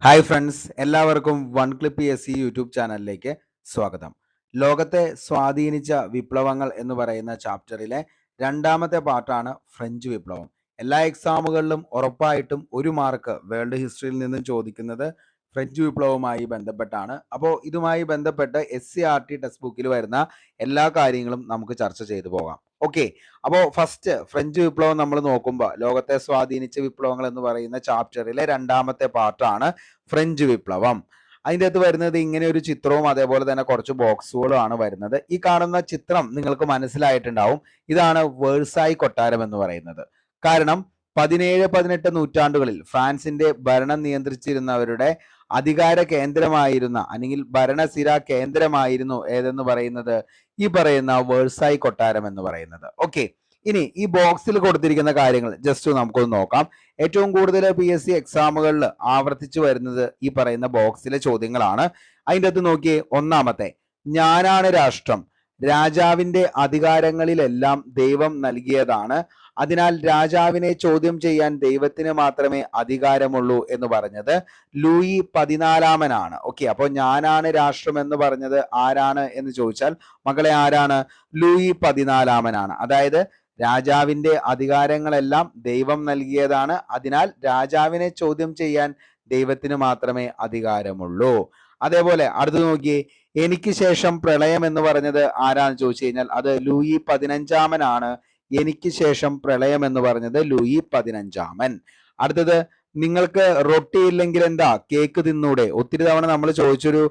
Hi friends, എല്ലാവർക്കും one clip S YouTube ചാനലിലേക്ക് സ്വാഗതം. ലോകത്തെ സ്വാധീനിച്ച വിപ്ലവങ്ങൾ എന്ന് പറയുന്ന ചാപ്റ്ററിലെ രണ്ടാമത്തെ പാർട്ടാണ് ഫ്രഞ്ച് വിപ്ലവം. എല്ലാ എക്സാമുകളിലും ഉറപ്പായിട്ടും ഒരു മാർക്ക് വേൾഡ് ഹിസ്റ്ററിയിൽ നിന്നും ചോദിക്കുന്നത് ഫ്രഞ്ച് വിപ്ലവവുമായി ബന്ധപ്പെട്ടാണ്. അപ്പോൾ ഇതുമായി ബന്ധപ്പെട്ട് SCERT ടെക്സ്റ്റ് ബുക്കിൽ വരുന്ന എല്ലാ കാര്യങ്ങളും നമുക്ക് ചർച്ച ചെയ്തു പോകാം. ഓക്കെ, അപ്പോൾ ഫസ്റ്റ് ഫ്രഞ്ച് വിപ്ലവം നമ്മൾ നോക്കുമ്പോൾ ലോകത്തെ സ്വാധീനിച്ച വിപ്ലവങ്ങൾ എന്ന് പറയുന്ന ചാപ്റ്ററിലെ രണ്ടാമത്തെ പാർട്ടാണ് ഫ്രഞ്ച് വിപ്ലവം. അതിൻ്റെ അകത്ത് വരുന്നത് ഇങ്ങനെ ഒരു ചിത്രവും അതേപോലെ തന്നെ കുറച്ച് ബോക്സുകളും ആണ് വരുന്നത്. ഈ കാണുന്ന ചിത്രം നിങ്ങൾക്ക് മനസ്സിലായിട്ടുണ്ടാവും. ഇതാണ് വേഴ്സായി കൊട്ടാരം എന്ന് പറയുന്നത്. കാരണം 17-18 നൂറ്റാണ്ടുകളിൽ ഫ്രാൻസിന്റെ ഭരണം നിയന്ത്രിച്ചിരുന്നവരുടെ അധികാര കേന്ദ്രമായിരുന്ന അല്ലെങ്കിൽ ഭരണസിര കേന്ദ്രമായിരുന്നു ഏതെന്ന് പറയുന്നത് ഈ പറയുന്ന വേഴ്സായി കൊട്ടാരം എന്ന് പറയുന്നത്. ഓക്കെ, ഇനി ഈ ബോക്സിൽ കൊടുത്തിരിക്കുന്ന കാര്യങ്ങൾ ജസ്റ്റ് നമുക്കൊന്ന് നോക്കാം. ഏറ്റവും കൂടുതൽ PSC എക്സാമുകളിൽ ആവർത്തിച്ചു വരുന്നത് ഈ പറയുന്ന ബോക്സിലെ ചോദ്യങ്ങളാണ്. അതിൻ്റെ അകത്ത് നോക്കിയേ, ഒന്നാമത്തെ, ഞാനാണ് രാഷ്ട്രം, രാജാവിന്റെ അധികാരങ്ങളിലെല്ലാം ദൈവം നൽകിയതാണ്, അതിനാൽ രാജാവിനെ ചോദ്യം ചെയ്യാൻ ദൈവത്തിന് മാത്രമേ അധികാരമുള്ളൂ എന്ന് പറഞ്ഞത് ലൂയി 14 ഓക്കെ, അപ്പോൾ ഞാനാണ് രാഷ്ട്രം എന്ന് പറഞ്ഞത് ആരാണ് എന്ന് ചോദിച്ചാൽ മകളെ ആരാണ്? ലൂയി 14 അതായത് രാജാവിന്റെ അധികാരങ്ങളെല്ലാം ദൈവം നൽകിയതാണ്, അതിനാൽ രാജാവിനെ ചോദ്യം ചെയ്യാൻ ദൈവത്തിന് മാത്രമേ അധികാരമുള്ളൂ. അതേപോലെ അടുത്ത് നോക്കിയേ, എനിക്ക് ശേഷം പ്രളയം എന്ന് പറഞ്ഞത് ആരാന്ന് ചോദിച്ചു കഴിഞ്ഞാൽ അത് ലൂയി 15 എനിക്ക് ശേഷം പ്രളയം എന്ന് പറഞ്ഞത് ലൂയി 15. അടുത്തത്, നിങ്ങൾക്ക് റൊട്ടി ഇല്ലെങ്കിൽ എന്താ കേക്ക് തിന്നൂടെ? ഒത്തിരി തവണ നമ്മൾ ചോദിച്ചൊരു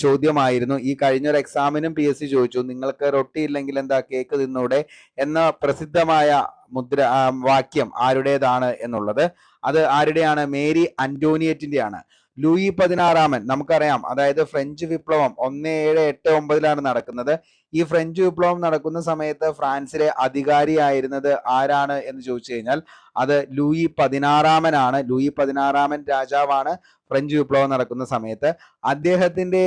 ചോദ്യമായിരുന്നു. ഈ കഴിഞ്ഞൊരു എക്സാമിനും PSC ചോദിച്ചു, നിങ്ങൾക്ക് റൊട്ടി ഇല്ലെങ്കിൽ എന്താ കേക്ക് തിന്നൂടെ എന്ന പ്രസിദ്ധമായ വാക്യം ആരുടേതാണ് എന്നുള്ളത്. അത് ആരുടെയാണ്? മേരി അന്റോണിയറ്റിന്റെയാണ്. ലൂയി 16 നമുക്കറിയാം, അതായത് ഫ്രഞ്ച് വിപ്ലവം 1789 നടക്കുന്നത്. ഈ ഫ്രഞ്ച് വിപ്ലവം നടക്കുന്ന സമയത്ത് ഫ്രാൻസിലെ അധികാരിയായിരുന്നത് ആരാണ് എന്ന് ചോദിച്ചു കഴിഞ്ഞാൽ അത് ലൂയി 16 ലൂയി 16 രാജാവാണ് ഫ്രഞ്ച് വിപ്ലവം നടക്കുന്ന സമയത്ത്. അദ്ദേഹത്തിന്റെ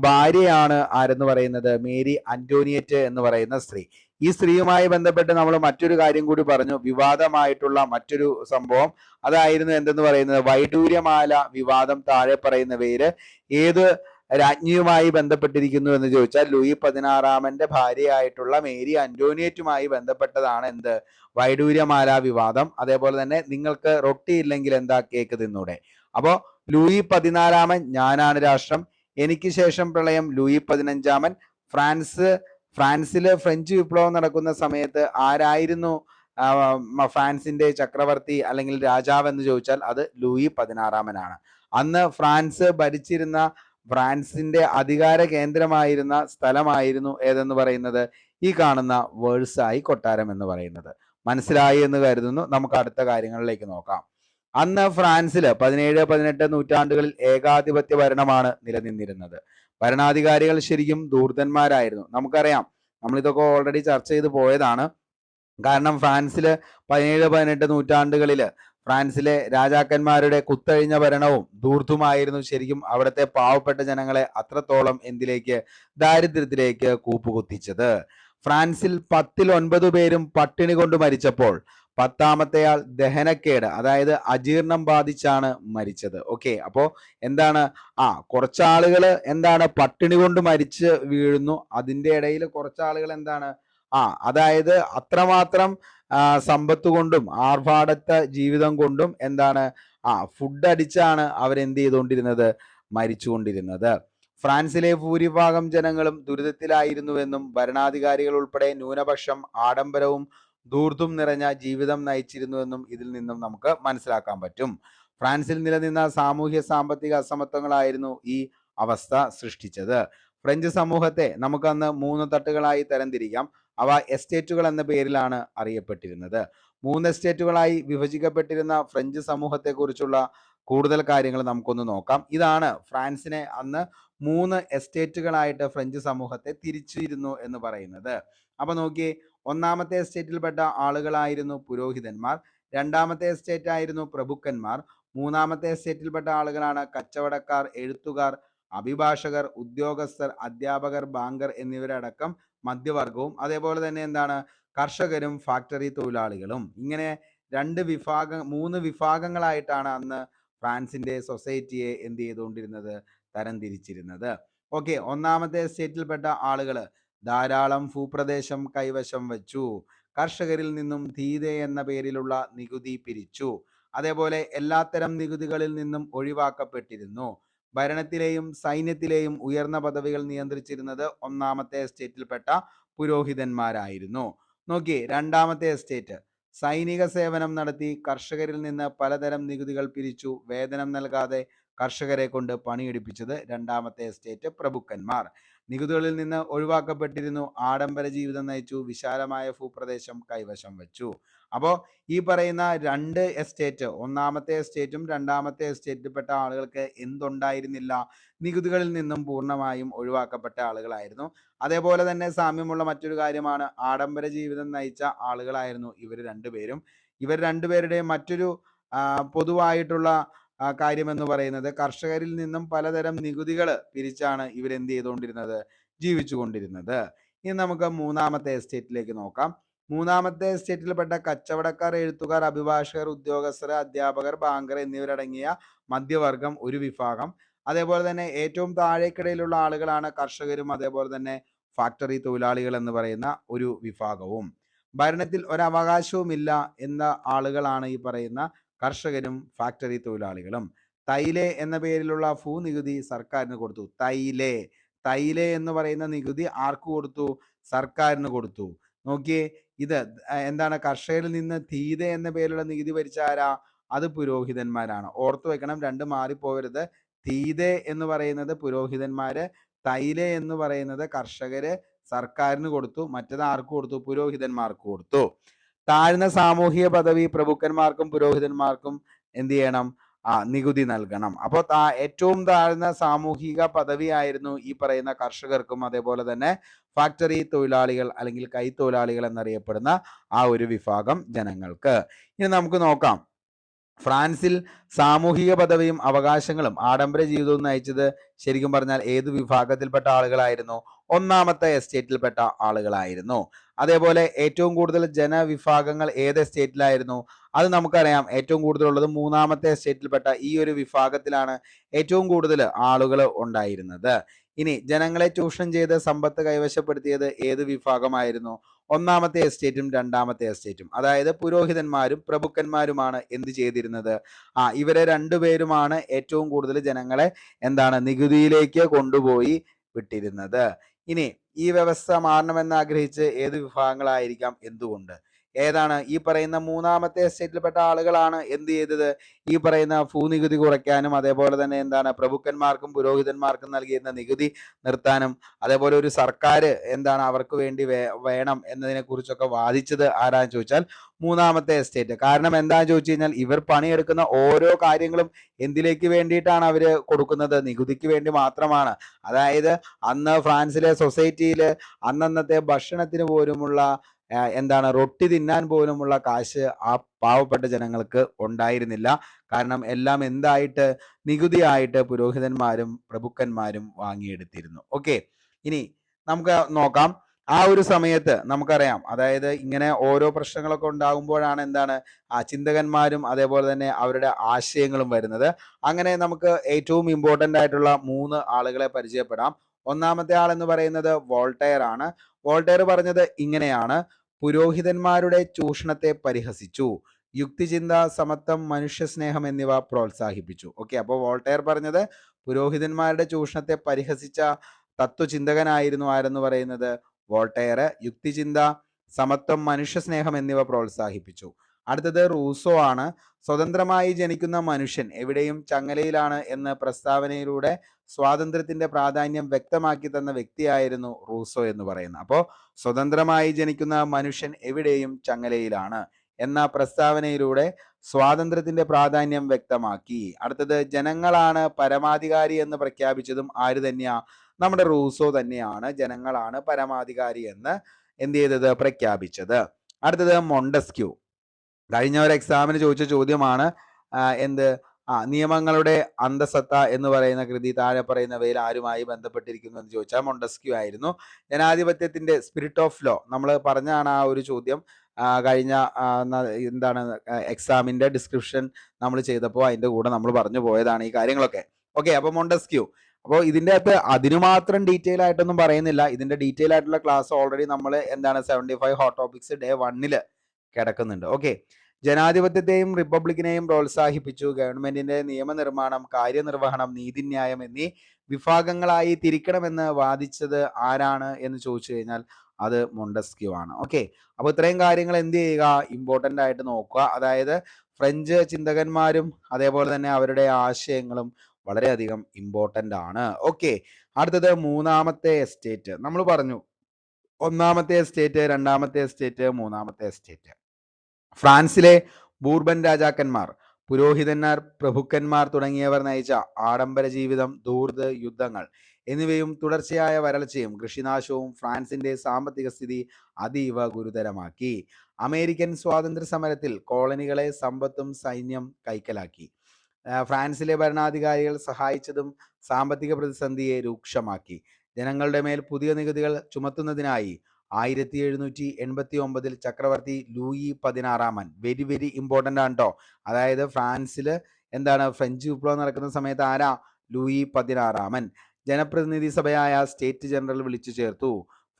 ഭാര്യയാണ് ആരെന്ന് പറയുന്നത്? മേരി അന്റോണിയറ്റ് എന്ന് പറയുന്ന സ്ത്രീ. ഈ സ്ത്രീയുമായി ബന്ധപ്പെട്ട് നമ്മൾ മറ്റൊരു കാര്യം കൂടി പറഞ്ഞു, വിവാദമായിട്ടുള്ള മറ്റൊരു സംഭവം. അതായിരുന്നു എന്തെന്ന് പറയുന്നത്? വൈഡൂര്യമാല വിവാദം. താഴെ പറയുന്നവയില് ഏത് രാജ്ഞിയുമായി ബന്ധപ്പെട്ടിരിക്കുന്നു എന്ന് ചോദിച്ചാൽ ലൂയി 16 ഭാര്യയായിട്ടുള്ള മേരി അന്റോണിയറ്റുമായി ബന്ധപ്പെട്ടതാണ് എന്ത്? വൈഡൂര്യമാല വിവാദം. അതേപോലെ തന്നെ നിങ്ങൾക്ക് റൊട്ടി ഇല്ലെങ്കിൽ എന്താ കേക്ക് തിന്നൂടെ? അപ്പോ ലൂയി 14 ഞാനാണ് രാഷ്ട്രം, എനിക്ക് ശേഷം പ്രളയം ലൂയി 15. ഫ്രാൻസില് ഫ്രഞ്ച് വിപ്ലവം നടക്കുന്ന സമയത്ത് ആരായിരുന്നു ഫ്രാൻസിന്റെ ചക്രവർത്തി അല്ലെങ്കിൽ രാജാവ് എന്ന് ചോദിച്ചാൽ അത് ലൂയി 16 അന്ന് ഫ്രാൻസ് ഭരിച്ചിരുന്ന ഫ്രാൻസിന്റെ അധികാര കേന്ദ്രമായിരുന്ന സ്ഥലമായിരുന്നു ഏതെന്ന് പറയുന്നത് ഈ കാണുന്ന വേഴ്സായി കൊട്ടാരം എന്ന് പറയുന്നത്. മനസ്സിലായി എന്ന് കരുതുന്നു. നമുക്ക് അടുത്ത കാര്യങ്ങളിലേക്ക് നോക്കാം. അന്ന് ഫ്രാൻസില് 17-18 നൂറ്റാണ്ടുകളിൽ ഏകാധിപത്യ ഭരണമാണ് നിലനിന്നിരുന്നത്. ഭരണാധികാരികൾ ശരിക്കും ദൂർത്തന്മാരായിരുന്നു. നമുക്കറിയാം, നമ്മളിതൊക്കെ ഓൾറെഡി ചർച്ച ചെയ്ത് പോയതാണ്. കാരണം ഫ്രാൻസില് 17-18 നൂറ്റാണ്ടുകളിൽ ഫ്രാൻസിലെ രാജാക്കന്മാരുടെ കുത്തഴിഞ്ഞ ഭരണവും ധൂർത്തുമായിരുന്നു ശരിക്കും അവിടുത്തെ പാവപ്പെട്ട ജനങ്ങളെ അത്രത്തോളം എന്തിലേക്ക്? ദാരിദ്ര്യത്തിലേക്ക് കൂപ്പുകുത്തിച്ചത്. ഫ്രാൻസിൽ 10-ൽ 9 പേരും പട്ടിണി കൊണ്ട് മരിച്ചപ്പോൾ 10ാമത്തെയാൾ ദഹനക്കേട്, അതായത് അജീർണം ബാധിച്ചാണ് മരിച്ചത്. ഓക്കെ, അപ്പോ എന്താണ്? കുറച്ചാളുകൾ എന്താണ് പട്ടിണി കൊണ്ട് മരിച്ച് വീഴുന്നു. അതിൻ്റെ ഇടയിൽ കുറച്ചാളുകൾ എന്താണ്? അതായത് അത്രമാത്രം സമ്പത്ത് കൊണ്ടും ആർഭാടത്തെ ജീവിതം കൊണ്ടും എന്താണ്? ഫുഡ് അടിച്ചാണ് അവരെന്ത് ചെയ്തുകൊണ്ടിരുന്നത്? മരിച്ചുകൊണ്ടിരുന്നത്. ഫ്രാൻസിലെ ഭൂരിഭാഗം ജനങ്ങളും ദുരിതത്തിലായിരുന്നുവെന്നും ഭരണാധികാരികൾ ഉൾപ്പെടെ ന്യൂനപക്ഷം ആഡംബരവും ധൂർത്തും നിറഞ്ഞ ജീവിതം നയിച്ചിരുന്നുവെന്നും ഇതിൽ നിന്നും നമുക്ക് മനസ്സിലാക്കാൻ പറ്റും. ഫ്രാൻസിൽ നിലനിന്ന സാമൂഹ്യ സാമ്പത്തിക അസമത്വങ്ങളായിരുന്നു ഈ അവസ്ഥ സൃഷ്ടിച്ചത്. ഫ്രഞ്ച് സമൂഹത്തെ നമുക്കന്ന് 3 തട്ടുകളായി തരംതിരിക്കാം. അവ എസ്റ്റേറ്റുകൾ എന്ന പേരിലാണ് അറിയപ്പെട്ടിരുന്നത്. 3 എസ്റ്റേറ്റുകളായി വിഭജിക്കപ്പെട്ടിരുന്ന ഫ്രഞ്ച് സമൂഹത്തെക്കുറിച്ചുള്ള കൂടുതൽ കാര്യങ്ങൾ നമുക്കൊന്ന് നോക്കാം. ഇതാണ് ഫ്രാൻസിനെ അന്ന് 3 എസ്റ്റേറ്റുകളായിട്ട് ഫ്രഞ്ച് സമൂഹത്തെ തിരിച്ചിരുന്നു എന്ന് പറയുന്നത്. അപ്പൊ നോക്കിയേ, ഒന്നാമത്തെ എസ്റ്റേറ്റിൽപ്പെട്ട ആളുകളായിരുന്നു പുരോഹിതന്മാർ, രണ്ടാമത്തെ എസ്റ്റേറ്റ് ആയിരുന്നു പ്രഭുക്കന്മാർ, മൂന്നാമത്തെ എസ്റ്റേറ്റിൽപ്പെട്ട ആളുകളാണ് കച്ചവടക്കാർ, എഴുത്തുകാർ, അഭിഭാഷകർ, ഉദ്യോഗസ്ഥർ, അധ്യാപകർ, ബാങ്കർ എന്നിവരടക്കം മധ്യവർഗവും, അതേപോലെ തന്നെ എന്താണ്? കർഷകരും ഫാക്ടറി തൊഴിലാളികളും. ഇങ്ങനെ 3 വിഭാഗങ്ങളായിട്ടാണ് അന്ന് ഫ്രാൻസിന്റെ സൊസൈറ്റിയെ എന്ത് ചെയ്തുകൊണ്ടിരുന്നത്, തരംതിരിച്ചിരുന്നത്. ഓക്കെ, ഒന്നാമത്തെ എസ്റ്റേറ്റിൽപ്പെട്ട ആളുകൾ ധാരാളം ഭൂപ്രദേശം കൈവശം വച്ചു. കർഷകരിൽ നിന്നും ധീതെ എന്ന പേരിലുള്ള നികുതി പിരിച്ചു. അതേപോലെ എല്ലാത്തരം നികുതികളിൽ നിന്നും ഒഴിവാക്കപ്പെട്ടിരുന്നു. ഭരണത്തിലെയും സൈന്യത്തിലെയും ഉയർന്ന പദവികൾ നിയന്ത്രിച്ചിരുന്നത് ഒന്നാമത്തെ എസ്റ്റേറ്റിൽപ്പെട്ട പുരോഹിതന്മാരായിരുന്നു. നോക്കിയേ, രണ്ടാമത്തെ എസ്റ്റേറ്റ് സൈനിക സേവനം നടത്തി കർഷകരിൽ നിന്ന് പലതരം നികുതികൾ പിരിച്ചു. വേതനം നൽകാതെ കർഷകരെ കൊണ്ട് പണിയെടുപ്പിച്ചത് രണ്ടാമത്തെ എസ്റ്റേറ്റ് പ്രഭുക്കന്മാർ. നികുതികളിൽ നിന്ന് ഒഴിവാക്കപ്പെട്ടിരുന്നു. ആഡംബര ജീവിതം നയിച്ചു. വിശാലമായ ഭൂപ്രദേശം കൈവശം വെച്ചു. അപ്പോൾ ഈ പറയുന്ന രണ്ട് എസ്റ്റേറ്റ്, ഒന്നാമത്തെ എസ്റ്റേറ്റും രണ്ടാമത്തെ എസ്റ്റേറ്റിൽപ്പെട്ട ആളുകൾക്ക് എന്തുണ്ടായിരുന്നില്ല, നികുതികളിൽ നിന്നും പൂർണ്ണമായും ഒഴിവാക്കപ്പെട്ട ആളുകളായിരുന്നു. അതേപോലെ തന്നെ സാമ്യമുള്ള മറ്റൊരു കാര്യമാണ്, ആഡംബര ജീവിതം നയിച്ച ആളുകളായിരുന്നു ഇവർ രണ്ടുപേരും. ഇവർ രണ്ടുപേരുടെയും മറ്റൊരു പൊതുവായിട്ടുള്ള കാര്യമെന്ന് പറയുന്നത്, കർഷകരിൽ നിന്നും പലതരം നികുതികൾ പിരിച്ചാണ് ഇവരെന്ത് ചെയ്തുകൊണ്ടിരുന്നത്, ജീവിച്ചു കൊണ്ടിരുന്നത്. ഇനി നമുക്ക് മൂന്നാമത്തെ എസ്റ്റേറ്റിലേക്ക് നോക്കാം. മൂന്നാമത്തെ എസ്റ്റേറ്റിൽപ്പെട്ട കച്ചവടക്കാർ, എഴുത്തുകാർ, അഭിഭാഷകർ, ഉദ്യോഗസ്ഥർ, അധ്യാപകർ, ബാങ്കർ എന്നിവരടങ്ങിയ മധ്യവർഗം ഒരു വിഭാഗം. അതേപോലെ തന്നെ ഏറ്റവും താഴേക്കിടയിലുള്ള ആളുകളാണ് കർഷകരും അതേപോലെ തന്നെ ഫാക്ടറി തൊഴിലാളികൾ എന്ന് പറയുന്ന ഒരു വിഭാഗവും. ഭരണത്തിൽ ഒരവകാശവുമില്ല എന്ന ആളുകളാണ് ഈ പറയുന്ന കർഷകരും ഫാക്ടറി തൊഴിലാളികളും. തൈലെ എന്ന പേരിലുള്ള ഭൂനികുതി സർക്കാരിന് കൊടുത്തു. തൈലെ എന്ന് പറയുന്ന നികുതി ആർക്ക് കൊടുത്തു? സർക്കാരിന് കൊടുത്തു. നോക്കിയേ, ഇത് എന്താണ്, കർഷകരിൽ നിന്ന് ധീതെ എന്ന പേരിലുള്ള നികുതി ഭരിച്ച ആരാ? അത് പുരോഹിതന്മാരാണ്. ഓർത്തു വെക്കണം, രണ്ട് മാറിപ്പോവരുത്. ധീതെ എന്ന് പറയുന്നത് പുരോഹിതന്മാര്, തൈലെ എന്ന് പറയുന്നത് കർഷകര് സർക്കാരിന് കൊടുത്തു. മറ്റത് ആർക്ക് കൊടുത്തു? പുരോഹിതന്മാർക്ക് കൊടുത്തു. താഴ്ന്ന സാമൂഹിക പദവി പ്രഭുക്കന്മാർക്കും പുരോഹിതന്മാർക്കും എന്ത് ചെയ്യണം? നികുതി നൽകണം. അപ്പോൾ ഏറ്റവും താഴ്ന്ന സാമൂഹിക പദവിയായിരുന്നു ഈ പറയുന്ന കർഷകർക്കും അതേപോലെ തന്നെ ഫാക്ടറി തൊഴിലാളികൾ അല്ലെങ്കിൽ കൈത്തൊഴിലാളികൾ എന്നറിയപ്പെടുന്ന ആ ഒരു വിഭാഗം ജനങ്ങൾക്ക്. ഇനി നമുക്ക് നോക്കാം, ഫ്രാൻസിൽ സാമൂഹിക പദവിയും അവകാശങ്ങളും ആഡംബര ജീവിതവും നയിച്ചത് ശരിക്കും പറഞ്ഞാൽ ഏത് വിഭാഗത്തിൽപ്പെട്ട ആളുകളായിരുന്നു? ഒന്നാമത്തെ എസ്റ്റേറ്റിൽപ്പെട്ട ആളുകളായിരുന്നു. അതേപോലെ ഏറ്റവും കൂടുതൽ ജനവിഭാഗങ്ങൾ ഏത് എസ്റ്റേറ്റിലായിരുന്നു? അത് നമുക്കറിയാം, ഏറ്റവും കൂടുതലുള്ളത് മൂന്നാമത്തെ എസ്റ്റേറ്റിൽപ്പെട്ട ഈ ഒരു വിഭാഗത്തിലാണ് ഏറ്റവും കൂടുതൽ ആളുകൾ ഉണ്ടായിരുന്നത്. ഇനി ജനങ്ങളെ ചൂഷണം ചെയ്ത് സമ്പത്ത് കൈവശപ്പെടുത്തിയത് ഏത് വിഭാഗമായിരുന്നു? ഒന്നാമത്തെ എസ്റ്റേറ്റും രണ്ടാമത്തെ എസ്റ്റേറ്റും. അതായത് പുരോഹിതന്മാരും പ്രഭുക്കന്മാരുമാണ് എന്ത് ചെയ്തിരുന്നത്? ഇവരെ രണ്ടുപേരുമാണ് ഏറ്റവും കൂടുതൽ ജനങ്ങളെ നികുതിയിലേക്ക് കൊണ്ടുപോയി വിട്ടിരുന്നത്. ഇനി ഈ വ്യവസ്ഥ മാറണമെന്ന് ആഗ്രഹിച്ച് ഏത് വിഭാഗങ്ങളായിരിക്കാം? എന്തുകൊണ്ട്? ഏതാണ്? ഈ പറയുന്ന മൂന്നാമത്തെ എസ്റ്റേറ്റിൽപ്പെട്ട ആളുകളാണ് എന്ത് ചെയ്തത്? ഈ പറയുന്ന ഭൂനികുതി കുറയ്ക്കാനും അതേപോലെ തന്നെ പ്രഭുക്കന്മാർക്കും പുരോഹിതന്മാർക്കും നൽകിയിരുന്ന നികുതി നിർത്താനും അതേപോലെ ഒരു സർക്കാർ അവർക്ക് വേണ്ടി വേണം എന്നതിനെ കുറിച്ചൊക്കെ വാദിച്ചത് ആരാന്ന് ചോദിച്ചാൽ മൂന്നാമത്തെ എസ്റ്റേറ്റ്. കാരണം എന്താന്ന് ചോദിച്ചു കഴിഞ്ഞാൽ, ഇവർ പണിയെടുക്കുന്ന ഓരോ കാര്യങ്ങളും എന്തിലേക്ക് വേണ്ടിയിട്ടാണ് അവര് കൊടുക്കുന്നത്? നികുതിക്ക് വേണ്ടി മാത്രമാണ്. അതായത് അന്ന് ഫ്രാൻസിലെ സൊസൈറ്റിയിൽ അന്നന്നത്തെ ഭക്ഷണത്തിന് പോലുമുള്ള റൊട്ടി തിന്നാൻ പോലുമുള്ള കാശ് ആ പാവപ്പെട്ട ജനങ്ങൾക്ക് ഉണ്ടായിരുന്നില്ല. കാരണം എല്ലാം എന്തായിട്ട്? നികുതിയായിട്ട് പുരോഹിതന്മാരും പ്രഭുക്കന്മാരും വാങ്ങിയെടുത്തിരുന്നു. ഓക്കെ, ഇനി നമുക്ക് നോക്കാം. ആ ഒരു സമയത്ത് നമുക്കറിയാം, അതായത് ഇങ്ങനെ ഓരോ പ്രശ്നങ്ങളൊക്കെ ഉണ്ടാകുമ്പോഴാണ് ചിന്തകന്മാരും അതേപോലെ തന്നെ അവരുടെ ആശയങ്ങളും വരുന്നത്. അങ്ങനെ നമുക്ക് ഏറ്റവും ഇമ്പോർട്ടൻ്റ് ആയിട്ടുള്ള 3 ആളുകളെ പരിചയപ്പെടാം. ഒന്നാമത്തെ ആൾ എന്ന് പറയുന്നത് വോൾട്ടയർ ആണ്. വോൾട്ടയർ പറഞ്ഞത് ഇങ്ങനെയാണ്: പുരോഹിതന്മാരുടെ ചൂഷണത്തെ പരിഹസിച്ചു, യുക്തിചിന്ത, സമത്വം, മനുഷ്യസ്നേഹം എന്നിവ പ്രോത്സാഹിപ്പിച്ചു. ഓക്കെ, അപ്പോൾ വോൾട്ടയർ പറഞ്ഞത് പുരോഹിതന്മാരുടെ ചൂഷണത്തെ പരിഹസിച്ച തത്വചിന്തകനായിരുന്നു ആരെന്ന് പറയുന്നത്? വോൾട്ടയർ. യുക്തിചിന്ത, സമത്വം, മനുഷ്യസ്നേഹം എന്നിവ പ്രോത്സാഹിപ്പിച്ചു. അടുത്തത് റൂസോ ആണ്. സ്വതന്ത്രമായി ജനിക്കുന്ന മനുഷ്യൻ എവിടെയും ചങ്ങലയിലാണ് എന്ന പ്രസ്താവനയിലൂടെ സ്വാതന്ത്ര്യത്തിന്റെ പ്രാധാന്യം വ്യക്തമാക്കി തന്ന വ്യക്തിയായിരുന്നു റൂസോ എന്ന് പറയുന്നത്. അപ്പോൾ സ്വതന്ത്രമായി ജനിക്കുന്ന മനുഷ്യൻ എവിടെയും ചങ്ങലയിലാണ് എന്ന പ്രസ്താവനയിലൂടെ സ്വാതന്ത്ര്യത്തിന്റെ പ്രാധാന്യം വ്യക്തമാക്കി. അടുത്തത് ജനങ്ങളാണ് പരമാധികാരി എന്ന് പ്രഖ്യാപിച്ചതും ആര് തന്നെയാ? നമ്മുടെ റൂസോ തന്നെയാണ് ജനങ്ങളാണ് പരമാധികാരി എന്ന് പ്രഖ്യാപിച്ചത്. അടുത്തത് മോണ്ടസ്ക്യൂ. കഴിഞ്ഞ ഒരു എക്സാമിന് ചോദിച്ച ചോദ്യമാണ്. നിയമങ്ങളുടെ അന്തസത്ത എന്ന് പറയുന്ന കൃതി താഴെ പറയുന്നവയിൽ ആരുമായി ബന്ധപ്പെട്ടിരിക്കുന്നു എന്ന് ചോദിച്ചാൽ മോണ്ടസ്ക്യൂ ആയിരുന്നു. ജനാധിപത്യത്തിന്റെ സ്പിരിറ്റ് ഓഫ് ലോ നമ്മൾ പറഞ്ഞാണ് ആ ഒരു ചോദ്യം. കഴിഞ്ഞ എന്താണ് എക്സാമിൻ്റെ ഡിസ്ക്രിപ്ഷൻ നമ്മൾ ചെയ്തപ്പോൾ അതിൻ്റെ കൂടെ നമ്മൾ പറഞ്ഞു പോയതാണ് ഈ കാര്യങ്ങളൊക്കെ. ഓക്കെ, അപ്പോൾ മോണ്ടസ്ക്യൂ. അപ്പോൾ ഇതിൻ്റെ അകത്ത് അതിനു മാത്രം ഡീറ്റെയിൽ ആയിട്ടൊന്നും പറയുന്നില്ല. ഇതിൻ്റെ ഡീറ്റെയിൽ ആയിട്ടുള്ള ക്ലാസ് ഓൾറെഡി നമ്മൾ 75 ഹോട്ട് ടോപ്പിക്സ് ഡേ 1 കിടക്കുന്നുണ്ട്. ഓക്കെ, ജനാധിപത്യത്തെയും റിപ്പബ്ലിക്കിനെയും പ്രോത്സാഹിപ്പിച്ചു. ഗവൺമെന്റിന്റെ നിയമനിർമ്മാണം, കാര്യനിർവഹണം, നീതിന്യായം എന്നീ വിഭാഗങ്ങളായി തിരിക്കണമെന്ന് വാദിച്ചത് ആരാണ് എന്ന് ചോദിച്ചു കഴിഞ്ഞാൽ അത് മോണ്ടസ്ക്യൂ ആണ്. ഓക്കെ, അപ്പോൾ ഇത്രയും കാര്യങ്ങൾ എന്ത് ചെയ്യുക, ഇമ്പോർട്ടൻ്റ് ആയിട്ട് നോക്കുക. അതായത് ഫ്രഞ്ച് ചിന്തകന്മാരും അതേപോലെ തന്നെ അവരുടെ ആശയങ്ങളും വളരെയധികം ഇമ്പോർട്ടൻ്റ് ആണ്. ഓക്കെ, അടുത്തത് മൂന്നാമത്തെ എസ്റ്റേറ്റ്. നമ്മൾ പറഞ്ഞു ഒന്നാമത്തെ എസ്റ്റേറ്റ്, രണ്ടാമത്തെ എസ്റ്റേറ്റ്, മൂന്നാമത്തെ എസ്റ്റേറ്റ്. ഫ്രാൻസിലെ ബൂർബൻ രാജാക്കന്മാർ, പുരോഹിതന്മാർ, പ്രഭുക്കന്മാർ തുടങ്ങിയവർ നയിച്ച ആഡംബര ജീവിതം, ധൂർത്ത്, യുദ്ധങ്ങൾ എന്നിവയും തുടർച്ചയായ വരൾച്ചയും കൃഷിനാശവും ഫ്രാൻസിന്റെ സാമ്പത്തിക സ്ഥിതി അതീവ ഗുരുതരമാക്കി. അമേരിക്കൻ സ്വാതന്ത്ര്യ സമരത്തിൽ കോളനികളെ സമ്പത്തും സൈന്യം കൈക്കലാക്കി. ഫ്രാൻസിലെ ഭരണാധികാരികൾ സഹായിച്ചതും സാമ്പത്തിക പ്രതിസന്ധിയെ രൂക്ഷമാക്കി. ജനങ്ങളുടെ മേൽ പുതിയ നികുതികൾ ചുമത്തുന്നതിനായി 1789 ചക്രവർത്തി ലൂയി 16 വെരി വെരി ഇമ്പോർട്ടൻ്റ് ആണ് കേട്ടോ. അതായത് ഫ്രാൻസിൽ ഫ്രഞ്ച് വിപ്ലവം നടക്കുന്ന സമയത്ത് ആരാ? ലൂയി 16 ജനപ്രതിനിധി സഭയായ സ്റ്റേറ്റ് ജനറൽ വിളിച്ചു ചേർത്തു.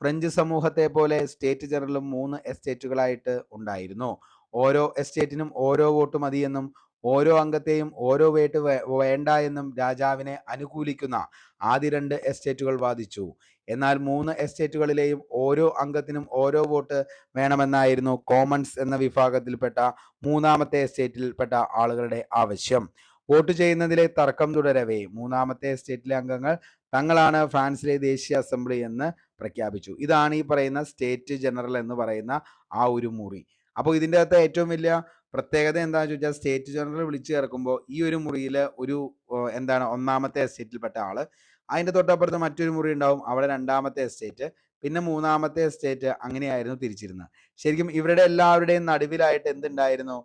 ഫ്രഞ്ച് സമൂഹത്തെ പോലെ സ്റ്റേറ്റ് ജനറലും 3 എസ്റ്റേറ്റുകളായിട്ട് ഉണ്ടായിരുന്നു. ഓരോ എസ്റ്റേറ്റിനും ഓരോ വോട്ട് മതിയെന്നും ഓരോ അംഗത്തെയും ഓരോ വോട്ട് വേണ്ട എന്നും രാജാവിനെ അനുകൂലിക്കുന്ന ആദ്യ 2 എസ്റ്റേറ്റുകൾ വാദിച്ചു. എന്നാൽ 3 എസ്റ്റേറ്റുകളിലെയും ഓരോ അംഗത്തിനും ഓരോ വോട്ട് വേണമെന്നായിരുന്നു കോമൺസ് എന്ന വിഭാഗത്തിൽപ്പെട്ട മൂന്നാമത്തെ എസ്റ്റേറ്റിൽപ്പെട്ട ആളുകളുടെ ആവശ്യം. വോട്ട് ചെയ്യുന്നതിലെ തർക്കം തുടരവേ മൂന്നാമത്തെ എസ്റ്റേറ്റിലെ അംഗങ്ങൾ തങ്ങളാണ് ഫ്രാൻസിലെ ദേശീയ അസംബ്ലി എന്ന് പ്രഖ്യാപിച്ചു. ഇതാണ് ഈ പറയുന്ന സ്റ്റേറ്റ് ജനറൽ എന്ന് പറയുന്ന ആ ഒരു മുറി. അപ്പോൾ ഇതിൻ്റെ അകത്ത് ഏറ്റവും വലിയ പ്രത്യേകത എന്താണെന്ന് ചോദിച്ചാൽ, സ്റ്റേറ്റ് ജനറൽ വിളിച്ചു ചേർക്കുമ്പോൾ ഈ ഒരു മുറിയിൽ ഒരു ഒന്നാമത്തെ എസ്റ്റേറ്റിൽപ്പെട്ട ആള്, അതിൻ്റെ തൊട്ടപ്പുറത്ത് മറ്റൊരു മുറി ഉണ്ടാവും, അവിടെ രണ്ടാമത്തെ എസ്റ്റേറ്റ്, പിന്നെ മൂന്നാമത്തെ എസ്റ്റേറ്റ്, അങ്ങനെയായിരുന്നു തിരിച്ചിരുന്നത്. ശരിക്കും ഇവരുടെ എല്ലാവരുടെയും നടുവിലായിട്ട് എന്തുണ്ടായിരുന്നു?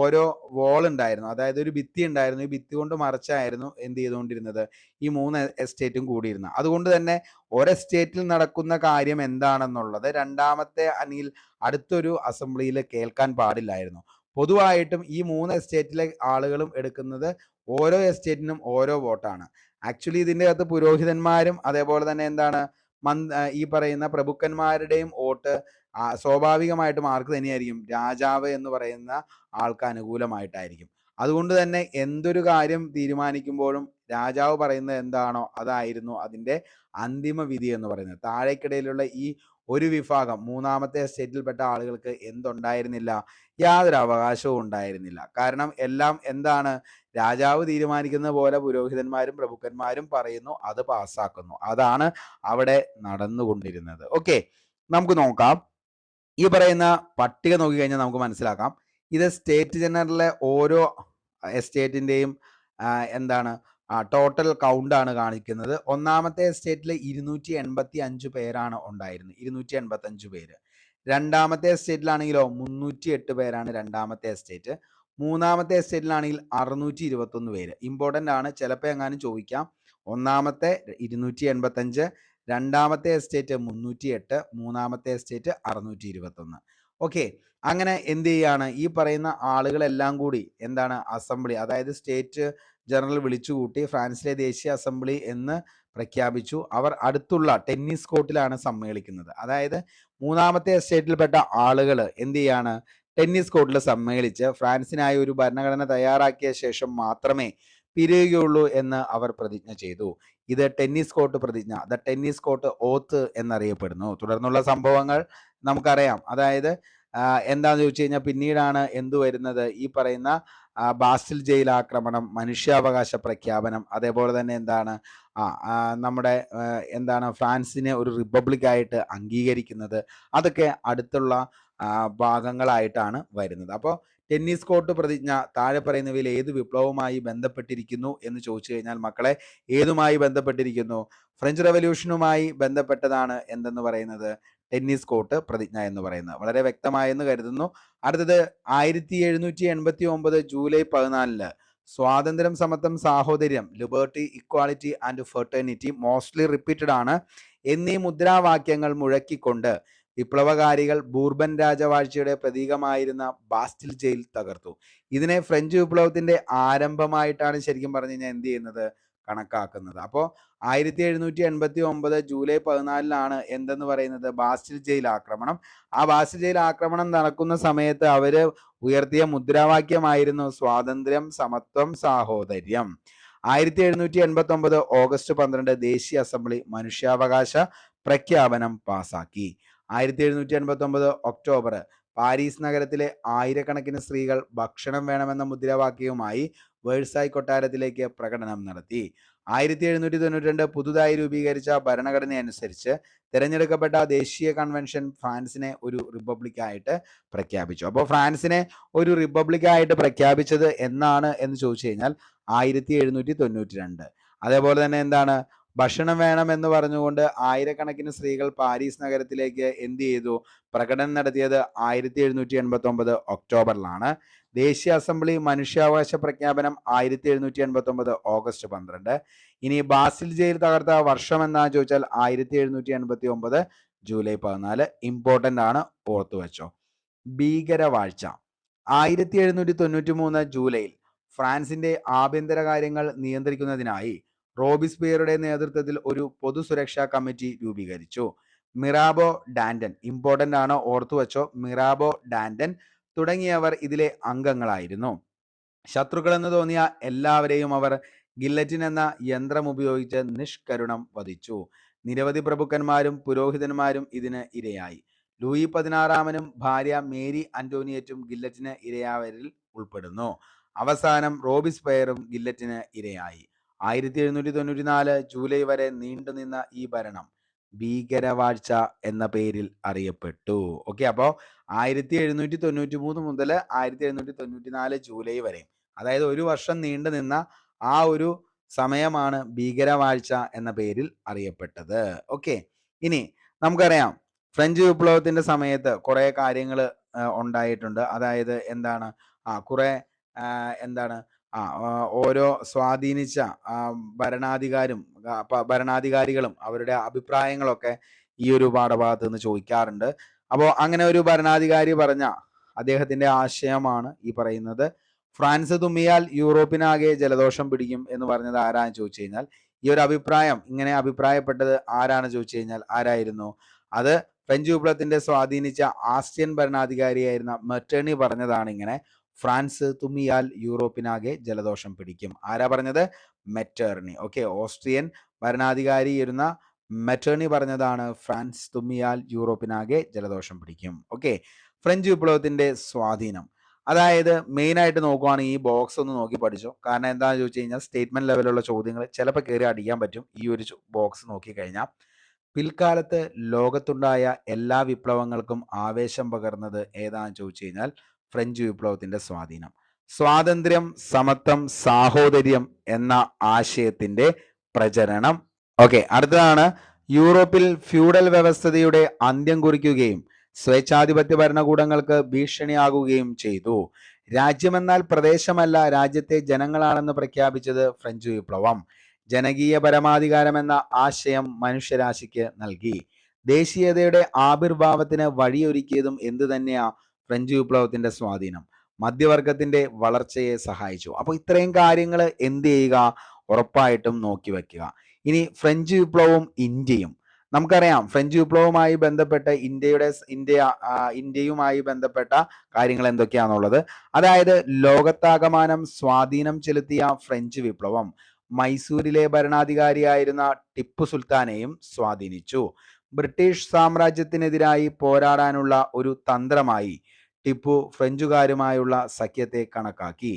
ഓരോ വോൾ ഉണ്ടായിരുന്നു, അതായത് ഒരു ഭിത്തി ഉണ്ടായിരുന്നു. ഈ ഭിത്തി കൊണ്ട് മറച്ചായിരുന്നു എന്ത് ചെയ്തുകൊണ്ടിരുന്നത്? ഈ 3 എസ്റ്റേറ്റും കൂടിയിരുന്നത്. അതുകൊണ്ട് തന്നെ ഒരു എസ്റ്റേറ്റിൽ നടക്കുന്ന കാര്യം എന്താണെന്നുള്ളത് രണ്ടാമത്തെ അല്ലെങ്കിൽ അടുത്തൊരു അസംബ്ലിയിൽ കേൾക്കാൻ പാടില്ലായിരുന്നു. പൊതുവായിട്ടും ഈ 3 എസ്റ്റേറ്റിലെ ആളുകളും എടുക്കുന്നത് ഓരോ എസ്റ്റേറ്റിനും ഓരോ വോട്ടാണ്. ആക്ച്വലി ഇതിൻ്റെ അകത്ത് പുരോഹിതന്മാരും അതേപോലെ തന്നെ ഈ പറയുന്ന പ്രഭുക്കന്മാരുടെയും വോട്ട് സ്വാഭാവികമായിട്ടും ആർക്ക് തന്നെയായിരിക്കും? രാജാവ് എന്ന് പറയുന്ന ആൾക്ക് അനുകൂലമായിട്ടായിരിക്കും. അതുകൊണ്ട് തന്നെ എന്തൊരു കാര്യം തീരുമാനിക്കുമ്പോഴും രാജാവ് പറയുന്നത് എന്താണോ അതായിരുന്നു അതിൻ്റെ അന്തിമ വിധി എന്ന് പറയുന്നത്. താഴേക്കിടയിലുള്ള ഈ ഒരു വിഭാഗം മൂന്നാമത്തെ എസ്റ്റേറ്റിൽപ്പെട്ട ആളുകൾക്ക് എന്തുണ്ടായിരുന്നില്ല? യാതൊരു അവകാശവും ഉണ്ടായിരുന്നില്ല. കാരണം എല്ലാം രാജാവ് തീരുമാനിക്കുന്ന പോലെ പുരോഹിതന്മാരും പ്രഭുക്കന്മാരും പറയുന്നു, അത് പാസ്സാക്കുന്നു. അതാണ് അവിടെ നടന്നുകൊണ്ടിരുന്നത്. ഓക്കെ, നമുക്ക് നോക്കാം. ഈ പറയുന്ന പട്ടിക നോക്കിക്കഴിഞ്ഞാൽ നമുക്ക് മനസ്സിലാക്കാം, ഇത് സ്റ്റേറ്റ് ജനറലിലെ ഓരോ എസ്റ്റേറ്റിൻ്റെയും ടോട്ടൽ കൗണ്ടാണ് കാണിക്കുന്നത്. ഒന്നാമത്തെ എസ്റ്റേറ്റിൽ 285 പേരാണ് ഉണ്ടായിരുന്നത്, 285 പേര്. രണ്ടാമത്തെ എസ്റ്റേറ്റിലാണെങ്കിലോ 308 പേരാണ് രണ്ടാമത്തെ എസ്റ്റേറ്റ്. മൂന്നാമത്തെ എസ്റ്റേറ്റിലാണെങ്കിൽ 621 പേര്. ഇമ്പോർട്ടൻ്റ് ആണ്, ചിലപ്പോൾ എങ്ങാനും ചോദിക്കാം. ഒന്നാമത്തെ 285, രണ്ടാമത്തെ എസ്റ്റേറ്റ് 308, മൂന്നാമത്തെ എസ്റ്റേറ്റ് 621. ഓക്കെ, അങ്ങനെ എന്ത് ചെയ്യാണ്? ഈ പറയുന്ന ആളുകളെല്ലാം കൂടി അസംബ്ലി, അതായത് സ്റ്റേറ്റ് ജനറൽ വിളിച്ചുകൂട്ടി ഫ്രാൻസിലെ ദേശീയ അസംബ്ലി എന്ന് പ്രഖ്യാപിച്ചു. അവർ അടുത്തുള്ള ടെന്നീസ് കോർട്ടിലാണ് സമ്മേളിക്കുന്നത്. അതായത് മൂന്നാമത്തെ എസ്റ്റേറ്റിൽപ്പെട്ട ആളുകൾ എന്ത് ചെയ്യാണ്? ടെന്നീസ് കോർട്ടിൽ സമ്മേളിച്ച് ഫ്രാൻസിനായി ഒരു ഭരണഘടന തയ്യാറാക്കിയ ശേഷം മാത്രമേ പിരിയുകയുള്ളൂ എന്ന് അവർ പ്രതിജ്ഞ ചെയ്തു. ഇത് ടെന്നീസ് കോർട്ട് പ്രതിജ്ഞ, ദ ടെന്നീസ് കോർട്ട് ഓത്ത് എന്നറിയപ്പെടുന്നു. തുടർന്നുള്ള സംഭവങ്ങൾ നമുക്കറിയാം. അതായത് എന്താണെന്ന് ചോദിച്ചു കഴിഞ്ഞാൽ പിന്നീടാണ് എന്തു വരുന്നത്? ഈ പറയുന്ന ബാസ്റ്റിൽ ജയിൽ ആക്രമണം, മനുഷ്യാവകാശ പ്രഖ്യാപനം, അതേപോലെ തന്നെ നമ്മുടെ ഫ്രാൻസിനെ ഒരു റിപ്പബ്ലിക്കായിട്ട് അംഗീകരിക്കുന്നത്, അതൊക്കെ അടുത്തുള്ള ഭാഗങ്ങളായിട്ടാണ് വരുന്നത്. അപ്പോൾ ടെന്നീസ് കോർട്ട് പ്രതിജ്ഞ താഴെ പറയുന്നവയിൽ ഏത് വിപ്ലവവുമായി ബന്ധപ്പെട്ടിരിക്കുന്നു എന്ന് ചോദിച്ചു കഴിഞ്ഞാൽ മക്കളെ, ഏതുമായി ബന്ധപ്പെട്ടിരിക്കുന്നു? ഫ്രഞ്ച് റവല്യൂഷനുമായി ബന്ധപ്പെട്ടതാണ് എന്തെന്ന് പറയുന്നത്? ടെന്നീസ് കോർട്ട് പ്രതിജ്ഞ എന്ന് പറയുന്നത്. വളരെ വ്യക്തമായെന്ന് കരുതുന്നു. അടുത്തത് 1789 ജൂലൈ 14 സ്വാതന്ത്ര്യം, സമത്വം, സാഹോദര്യം, liberty, equality and fraternity mostly repeated ആണ് എന്നീ മുദ്രാവാക്യങ്ങൾ മുഴക്കിക്കൊണ്ട് വിപ്ലവകാരികൾ ബൂർബൻ രാജവാഴ്ചയുടെ പ്രതീകമായിരുന്ന ബാസ്റ്റിൽ ജയിൽ തകർത്തു. ഇതിനെ ഫ്രഞ്ച് വിപ്ലവത്തിന്റെ ആരംഭമായിട്ടാണ് ശരിക്കും പറഞ്ഞു കഴിഞ്ഞാൽ എന്ത് ചെയ്യുന്നത്, കണക്കാക്കുന്നത്. അപ്പോൾ 1789 ജൂലൈ 14 എന്തെന്ന് പറയുന്നത്, ബാസ്റ്റിൽ ജയിൽ ആക്രമണം. ആ ബാസ്റ്റിൽ ജയിൽ ആക്രമണം നടക്കുന്ന സമയത്ത് അവര് ഉയർത്തിയ മുദ്രാവാക്യമായിരുന്നു സ്വാതന്ത്ര്യം, സമത്വം, സാഹോദര്യം. 1789 ഓഗസ്റ്റ് 12 ദേശീയ അസംബ്ലി മനുഷ്യാവകാശ പ്രഖ്യാപനം പാസാക്കി. 1789 ഒക്ടോബർ പാരീസ് നഗരത്തിലെ ആയിരക്കണക്കിന് സ്ത്രീകൾ ഭക്ഷണം വേണമെന്ന മുദ്രാവാക്യവുമായി വേഴ്സായ് കൊട്ടാരത്തിലേക്ക് പ്രകടനം നടത്തി. 1792 പുതുതായി രൂപീകരിച്ച ഭരണഘടന അനുസരിച്ച് തിരഞ്ഞെടുക്കപ്പെട്ട ദേശീയ കൺവെൻഷൻ ഫ്രാൻസിനെ ഒരു റിപ്പബ്ലിക്കായിട്ട് പ്രഖ്യാപിച്ചു. അപ്പോൾ ഫ്രാൻസിനെ ഒരു റിപ്പബ്ലിക്കായിട്ട് പ്രഖ്യാപിച്ചത് എന്നാണ് എന്ന് ചോദിച്ചു കഴിഞ്ഞാൽ 1792. അതേപോലെ തന്നെ എന്താണ്, ഭക്ഷണം വേണം എന്ന് പറഞ്ഞുകൊണ്ട് ആയിരക്കണക്കിന് സ്ത്രീകൾ പാരീസ് നഗരത്തിലേക്ക് എന്ത് ചെയ്തു, പ്രകടനം നടത്തിയത് 1789 ഒക്ടോബറിലാണ്. ദേശീയ അസംബ്ലി മനുഷ്യാവകാശ പ്രഖ്യാപനം 1789 ഓഗസ്റ്റ് 12. ഇനി ബാസിൽ ജയിൽ തകർത്ത വർഷം എന്നാന്ന് ചോദിച്ചാൽ 1789 ജൂലൈ 14. ഇമ്പോർട്ടൻ്റ് ആണ്, ഓർത്തു വെച്ചോ. ഭീകരവാഴ്ച 1793 ജൂലൈയിൽ ഫ്രാൻസിന്റെ ആഭ്യന്തര കാര്യങ്ങൾ നിയന്ത്രിക്കുന്നതിനായി റോബിസ്പിയറുടെ നേതൃത്വത്തിൽ ഒരു പൊതുസുരക്ഷാ കമ്മിറ്റി രൂപീകരിച്ചു. മിറാബോ ഡാൻഡൻ, ഇമ്പോർട്ടൻ്റ് ആണ്, ഓർത്തു വെച്ചോ. മിറാബോ ഡാൻഡൻ തുടങ്ങിയവർ ഇതിലെ അംഗങ്ങളായിരുന്നു. ശത്രുക്കളെന്ന് തോന്നിയ എല്ലാവരെയും അവർ ഗില്ലറ്റിൻ എന്ന യന്ത്രം ഉപയോഗിച്ച് നിഷ്കരുണം വധിച്ചു. നിരവധി പ്രഭുക്കന്മാരും പുരോഹിതന്മാരും ഇതിന് ഇരയായി. ലൂയി 16 ഭാര്യ മേരി അന്റോണിയറ്റും ഗില്ലറ്റിന് ഇരയായവരിൽ ഉൾപ്പെടുന്നു. അവസാനം റോബിസ്പയറും ഗില്ലറ്റിന് ഇരയായി. 1794 ജൂലൈ വരെ നീണ്ടുനിന്ന ഈ ഭരണം ഭീകരവാഴ്ച എന്ന പേരിൽ അറിയപ്പെട്ടു. ഓക്കെ, അപ്പോൾ 1793 മുതൽ 1794 ജൂലൈ വരെ, അതായത് ഒരു വർഷം നീണ്ടു നിന്ന ആ ഒരു സമയമാണ് ഭീകരവാഴ്ച എന്ന പേരിൽ അറിയപ്പെട്ടത്. ഓക്കെ, ഇനി നമുക്കറിയാം ഫ്രഞ്ച് വിപ്ലവത്തിന്റെ സമയത്ത് കുറെ കാര്യങ്ങൾ ഉണ്ടായിട്ടുണ്ട്. അതായത് എന്താണ്, കുറെ എന്താണ് ഓരോ സ്വാധീനിച്ച ഭരണാധികാരികളും അവരുടെ അഭിപ്രായങ്ങളൊക്കെ ഈ ഒരു പാഠഭാഗത്ത് നിന്ന് ചോദിക്കാറുണ്ട്. അപ്പോൾ അങ്ങനെ ഒരു ഭരണാധികാരി പറഞ്ഞ അദ്ദേഹത്തിന്റെ ആശയമാണ് ഈ പറയുന്നത്. ഫ്രാൻസ് തുമ്മിയാൽ യൂറോപ്പിനാകെ ജലദോഷം പിടിക്കും എന്ന് പറഞ്ഞത് ആരാന്ന് ചോദിച്ചു കഴിഞ്ഞാൽ, ഈ ഒരു അഭിപ്രായം ഇങ്ങനെ അഭിപ്രായപ്പെട്ടത് ആരാണ് ചോദിച്ചു കഴിഞ്ഞാൽ ആരായിരുന്നു? അത് ഫ്രഞ്ച് വിപ്ലവത്തിന്റെ സ്വാധീനിച്ച ആസ്ട്രിയൻ ഭരണാധികാരിയായിരുന്ന മെറ്റേണി പറഞ്ഞതാണ്. ഇങ്ങനെ ഫ്രാൻസ് തുമ്മിയാൽ യൂറോപ്പിനാകെ ജലദോഷം പിടിക്കും. ആരാ പറഞ്ഞത്? മെറ്റേർണി. ഓക്കെ, ഓസ്ട്രിയൻ ഭരണാധികാരിയായിരുന്ന മെറ്റേണി പറഞ്ഞതാണ് ഫ്രാൻസ് തുമ്മിയാൽ യൂറോപ്പിനാകെ ജലദോഷം പിടിക്കും. ഓക്കെ, ഫ്രഞ്ച് വിപ്ലവത്തിന്റെ സ്വാധീനം, അതായത് മെയിൻ ആയിട്ട് നോക്കുവാണെങ്കിൽ ഈ ബോക്സ് ഒന്ന് നോക്കി പഠിച്ചോ. കാരണം എന്താണെന്ന് ചോദിച്ചു കഴിഞ്ഞാൽ സ്റ്റേറ്റ്മെന്റ് ലെവലുള്ള ചോദ്യങ്ങൾ ചിലപ്പോൾ കയറി അടിക്കാൻ പറ്റും ഈ ഒരു ബോക്സ് നോക്കിക്കഴിഞ്ഞാൽ. പിൽക്കാലത്ത് ലോകത്തുണ്ടായ എല്ലാ വിപ്ലവങ്ങൾക്കും ആവേശം പകർന്നത് ഏതാണെന്ന് ചോദിച്ചു കഴിഞ്ഞാൽ ഫ്രഞ്ച് വിപ്ലവത്തിന്റെ സ്വാധീനം. സ്വാതന്ത്ര്യം, സമത്വം, സാഹോദര്യം എന്ന ആശയത്തിന്റെ പ്രചരണം. ഓക്കെ, അടുത്തതാണ് യൂറോപ്പിൽ ഫ്യൂഡൽ വ്യവസ്ഥതയുടെ അന്ത്യം കുറിക്കുകയും സ്വേച്ഛാധിപത്യ ഭരണകൂടങ്ങൾക്ക് ഭീഷണിയാകുകയും ചെയ്തു. രാജ്യമെന്നാൽ പ്രദേശമല്ല, രാജ്യത്തെ ജനങ്ങളാണെന്ന് പ്രഖ്യാപിച്ചത് ഫ്രഞ്ച് വിപ്ലവം. ജനകീയ പരമാധികാരം എന്ന ആശയം മനുഷ്യരാശിക്ക് നൽകി. ദേശീയതയുടെ ആവിർഭാവത്തിന് വഴിയൊരുക്കിയതും എന്തു തന്നെയാ? ഫ്രഞ്ച് വിപ്ലവത്തിന്റെ സ്വാധീനം. മധ്യവർഗത്തിന്റെ വളർച്ചയെ സഹായിച്ചു. അപ്പോൾ ഇത്രയും കാര്യങ്ങൾ എന്ത് ചെയ്യുക? ഉറപ്പായിട്ടും നോക്കി വെക്കുക. ഇനി ഫ്രഞ്ച് വിപ്ലവവും ഇന്ത്യയും. നമുക്കറിയാം ഫ്രഞ്ച് വിപ്ലവവുമായി ബന്ധപ്പെട്ട ഇന്ത്യയുമായി ബന്ധപ്പെട്ട കാര്യങ്ങൾ എന്തൊക്കെയാണെന്നുള്ളത്. അതായത് ലോകത്താകമാനം സ്വാധീനം ചെലുത്തിയ ഫ്രഞ്ച് വിപ്ലവം മൈസൂരിലെ ഭരണാധികാരിയായിരുന്ന ടിപ്പു സുൽത്താനെയും സ്വാധീനിച്ചു. ബ്രിട്ടീഷ് സാമ്രാജ്യത്തിനെതിരായി പോരാടാനുള്ള ഒരു തന്ത്രമായി ടിപ്പു ഫ്രഞ്ചുകാരുമായുള്ള സഖ്യത്തെ കണക്കാക്കി.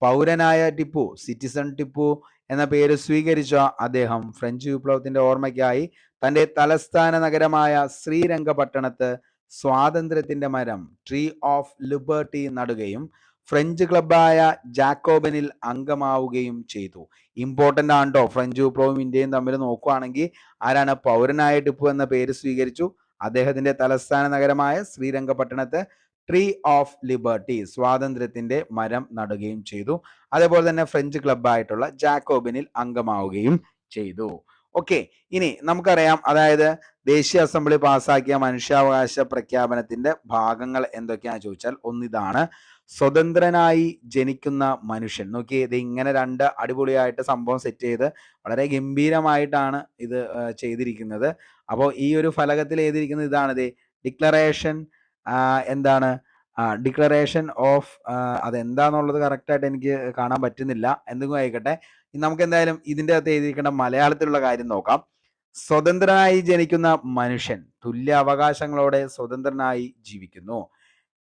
പൗരനായ ടിപ്പു, സിറ്റിസൺ ടിപ്പു എന്ന പേര് സ്വീകരിച്ച അദ്ദേഹം ഫ്രഞ്ച് വിപ്ലവത്തിന്റെ ഓർമ്മയ്ക്കായി തന്റെ തലസ്ഥാന നഗരമായ ശ്രീരംഗപട്ടണത്ത് സ്വാതന്ത്ര്യത്തിന്റെ മരം, ട്രീ ഓഫ് ലിബർട്ടി നടുകയും ഫ്രഞ്ച് ക്ലബായ ജാക്കോബനിൽ അംഗമാവുകയും ചെയ്തു. ഇമ്പോർട്ടൻ്റ് ആണോ? ഫ്രഞ്ച് വിപ്ലവവും ഇന്ത്യയും തമ്മിൽ നോക്കുകയാണെങ്കിൽ ആരാണ്? പൗരനായ ടിപ്പു എന്ന പേര് സ്വീകരിച്ചു. അദ്ദേഹത്തിന്റെ തലസ്ഥാന നഗരമായ ശ്രീരംഗപട്ടണത്ത് ട്രീ ഓഫ് ലിബർട്ടി, സ്വാതന്ത്ര്യത്തിന്റെ മരം നടുകയും ചെയ്തു. അതേപോലെ തന്നെ ഫ്രഞ്ച് ക്ലബായിട്ടുള്ള ജാക്കോബിനിൽ അംഗമാവുകയും ചെയ്തു. ഓക്കെ, ഇനി നമുക്കറിയാം, അതായത് ദേശീയ അസംബ്ലി പാസാക്കിയ മനുഷ്യാവകാശ പ്രഖ്യാപനത്തിന്റെ ഭാഗങ്ങൾ എന്തൊക്കെയാണെന്ന് ചോദിച്ചാൽ, ഒന്നിതാണ് സ്വതന്ത്രനായി ജനിക്കുന്ന മനുഷ്യൻ. നോക്കി, ഇത് ഇങ്ങനെ രണ്ട് അടിപൊളിയായിട്ട് സംഭവം സെറ്റ് ചെയ്ത് വളരെ ഗംഭീരമായിട്ടാണ് ഇത് ചെയ്തിരിക്കുന്നത്. അപ്പോൾ ഈ ഒരു ഫലകത്തിൽ എഴുതിയിരിക്കുന്നത് ഇതാണ്, ഡിക്ലറേഷൻ എന്താണ് ഡിക്ലറേഷൻ ഓഫ് അതെന്താന്നുള്ളത് കറക്റ്റായിട്ട് എനിക്ക് കാണാൻ പറ്റുന്നില്ല. എന്തെങ്കിലും ആയിക്കട്ടെ, നമുക്ക് എന്തായാലും ഇതിൻ്റെ അകത്ത് എഴുതിയിരിക്കേണ്ട മലയാളത്തിലുള്ള കാര്യം നോക്കാം. സ്വതന്ത്രനായി ജനിക്കുന്ന മനുഷ്യൻ തുല്യ അവകാശങ്ങളോടെ സ്വതന്ത്രനായി ജീവിക്കുന്നു.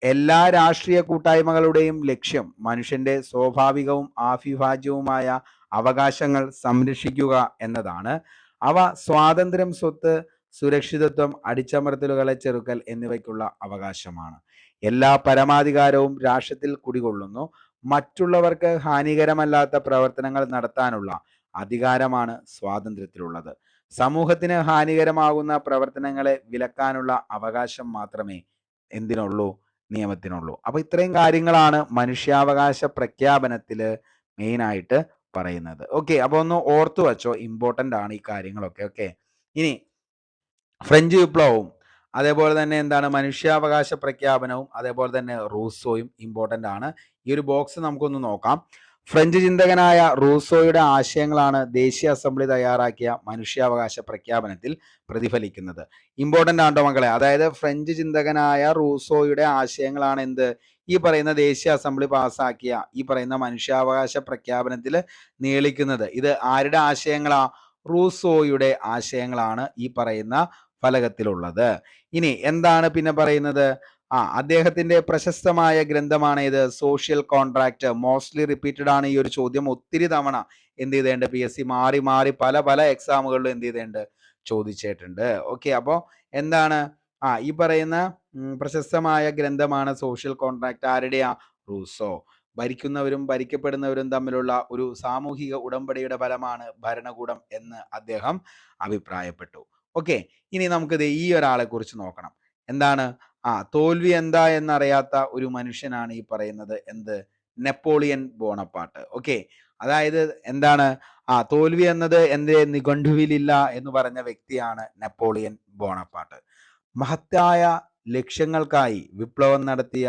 എല്ലാ രാഷ്ട്രീയ കൂട്ടായ്മകളുടെയും ലക്ഷ്യം മനുഷ്യന്റെ സ്വാഭാവികവും അവിഭാജ്യവുമായ അവകാശങ്ങൾ സംരക്ഷിക്കുക എന്നതാണ്. അവ സ്വാതന്ത്ര്യം, സ്വത്ത്, സുരക്ഷിതത്വം, അടിച്ചമർത്തലുകളെ ചെറുക്കൽ എന്നിവയ്ക്കുള്ള അവകാശമാണ്. എല്ലാ പരമാധികാരവും രാഷ്ട്രത്തിൽ കുടികൊള്ളുന്നു. മറ്റുള്ളവർക്ക് ഹാനികരമല്ലാത്ത പ്രവർത്തനങ്ങൾ നടത്താനുള്ള അധികാരമാണ് സ്വാതന്ത്ര്യത്തിലുള്ളത്. സമൂഹത്തിന് ഹാനികരമാകുന്ന പ്രവർത്തനങ്ങളെ വിലക്കാനുള്ള അവകാശം മാത്രമേ എന്തിനുള്ളൂ? നിയമത്തിനുള്ളൂ. അപ്പൊ ഇത്രയും കാര്യങ്ങളാണ് മനുഷ്യാവകാശ പ്രഖ്യാപനത്തില് മെയിനായിട്ട് പറയുന്നത്. ഓക്കെ, അപ്പൊ ഒന്ന് ഓർത്തു വച്ചോ, ഇമ്പോർട്ടൻ്റ് ആണ് ഈ കാര്യങ്ങളൊക്കെ. ഓക്കെ, ഇനി ഫ്രഞ്ച് വിപ്ലവവും അതേപോലെ തന്നെ എന്താണ് മനുഷ്യാവകാശ പ്രഖ്യാപനവും അതേപോലെ തന്നെ റൂസോയും ഇമ്പോർട്ടൻ്റ് ആണ്. ഈ ഒരു ബോക്സ് നമുക്കൊന്ന് നോക്കാം. ഫ്രഞ്ച് ചിന്തകനായ റൂസോയുടെ ആശയങ്ങളാണ് ദേശീയ അസംബ്ലി തയ്യാറാക്കിയ മനുഷ്യാവകാശ പ്രഖ്യാപനത്തിൽ പ്രതിഫലിക്കുന്നത്. ഇമ്പോർട്ടൻ്റ് ആണോ മക്കളെ? അതായത് ഫ്രഞ്ച് ചിന്തകനായ റൂസോയുടെ ആശയങ്ങളാണ് എന്ത് ഈ പറയുന്ന ദേശീയ അസംബ്ലി പാസ്സാക്കിയ ഈ പറയുന്ന മനുഷ്യാവകാശ പ്രഖ്യാപനത്തിൽ നീളിക്കുന്നത്. ഇത് ആരുടെ ആശയങ്ങളാ? റൂസോയുടെ ആശയങ്ങളാണ് ഈ പറയുന്ന ഫലകത്തിലുള്ളത്. ഇനി എന്താണ് പിന്നെ പറയുന്നത്? അദ്ദേഹത്തിന്റെ പ്രശസ്തമായ ഗ്രന്ഥമാണ് ഇത് സോഷ്യൽ കോൺട്രാക്ട്. മോസ്റ്റ്ലി റിപ്പീറ്റഡ് ആണ് ഈ ഒരു ചോദ്യം. ഒത്തിരി തവണ എന്ത് ചെയ്തേണ്ട PSC മാറി മാറി പല എക്സാമുകളിലും എന്ത് ചെയ്തേണ്ട ചോദിച്ചിട്ടുണ്ട്. ഓക്കെ, അപ്പോൾ എന്താണ് ഈ പറയുന്ന പ്രശസ്തമായ ഗ്രന്ഥമാണ് സോഷ്യൽ കോൺട്രാക്ട്. ആരുടെയാ? റൂസോ. ഭരിക്കുന്നവരും ഭരിക്കപ്പെടുന്നവരും തമ്മിലുള്ള ഒരു സാമൂഹിക ഉടമ്പടിയുടെ ഫലമാണ് ഭരണകൂടം എന്ന് അദ്ദേഹം അഭിപ്രായപ്പെട്ടു. ഓക്കെ, ഇനി നമുക്കിത് ഈ ഒരാളെ കുറിച്ച് നോക്കണം. എന്താണ്? തോൽവി എന്താ എന്നറിയാത്ത ഒരു മനുഷ്യനാണ് ഈ പറയുന്നത് എന്ത്? Napoleon Bonaparte. ഓക്കെ, അതായത് എന്താണ്? തോൽവി എന്നത് എന്റെ നിഘണ്ടുവിലില്ല എന്ന് പറഞ്ഞ വ്യക്തിയാണ് നെപ്പോളിയൻ ബോണപ്പാർട്ട്. മഹത്തായ ലക്ഷ്യങ്ങൾക്കായി വിപ്ലവം നടത്തിയ